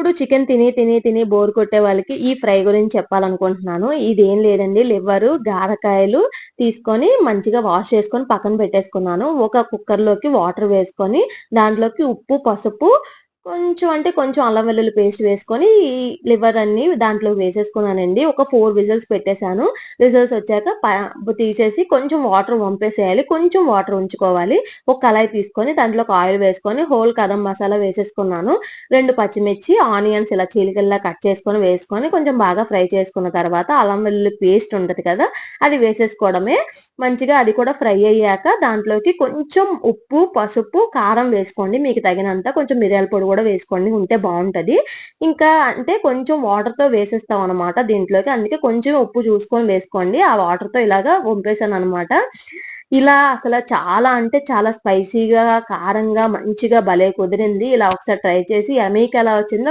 ఎప్పుడు చికెన్ తిని బోర్ కొట్టే వాళ్ళకి ఈ ఫ్రై గురించి చెప్పాలనుకుంటున్నాను. ఇదేం లేదండి, లివ్వరు, గారకాయలు తీసుకొని మంచిగా వాష్ చేసుకొని పక్కన పెట్టేసుకున్నాను. ఒక కుక్కర్‌లోకి వాటర్ వేసుకొని దాంట్లోకి ఉప్పు, పసుపు, కొంచెం అల్లం వెల్లుల్లి పేస్ట్ వేసుకొని ఈ లివర్ అన్ని దాంట్లోకి వేసేసుకున్నానండి. ఒక 4 విజిల్స్ పెట్టేసాను. విజిల్స్ వచ్చాక తీసేసి కొంచెం వాటర్ వంపేసేయాలి. కొంచెం వాటర్ ఉంచుకోవాలి. ఒక కళాయి తీసుకొని దాంట్లోకి ఆయిల్ వేసుకొని హోల్ కదం మసాలా వేసేసుకున్నాను. 2 పచ్చిమిర్చి, ఆనియన్స్ ఇలా చీలికల్లా కట్ చేసుకొని వేసుకొని కొంచెం బాగా ఫ్రై చేసుకున్న తర్వాత అల్లం వెల్లుల్లి పేస్ట్ ఉంటది కదా! అది వేసేసుకోవడమే. మంచిగా అది కూడా ఫ్రై అయ్యాక దాంట్లోకి కొంచెం ఉప్పు, పసుపు, కారం వేసుకోండి మీకు తగినంత. కొంచెం మిరియాల పొడి కూడా వేసుకోండి ఉంటే బావుంటది. ఇంకా అంటే కొంచెం వాటర్‌తో వేసేస్తామనమాట దీంట్లోకి. అందుకే కొంచెం ఉప్పు చూసుకొని వేసుకోండి. ఆ వాటర్‌తో ఇలాగా వంపేసాననమాట. ఇలా అసల చాలా అంటే చాలా స్పైసీగా, కారంగా మంచిగా భలే కుదిరింది. ఇలా ఒకసారి ట్రై చేసి యమ్మీకి ఎలా వచ్చిందో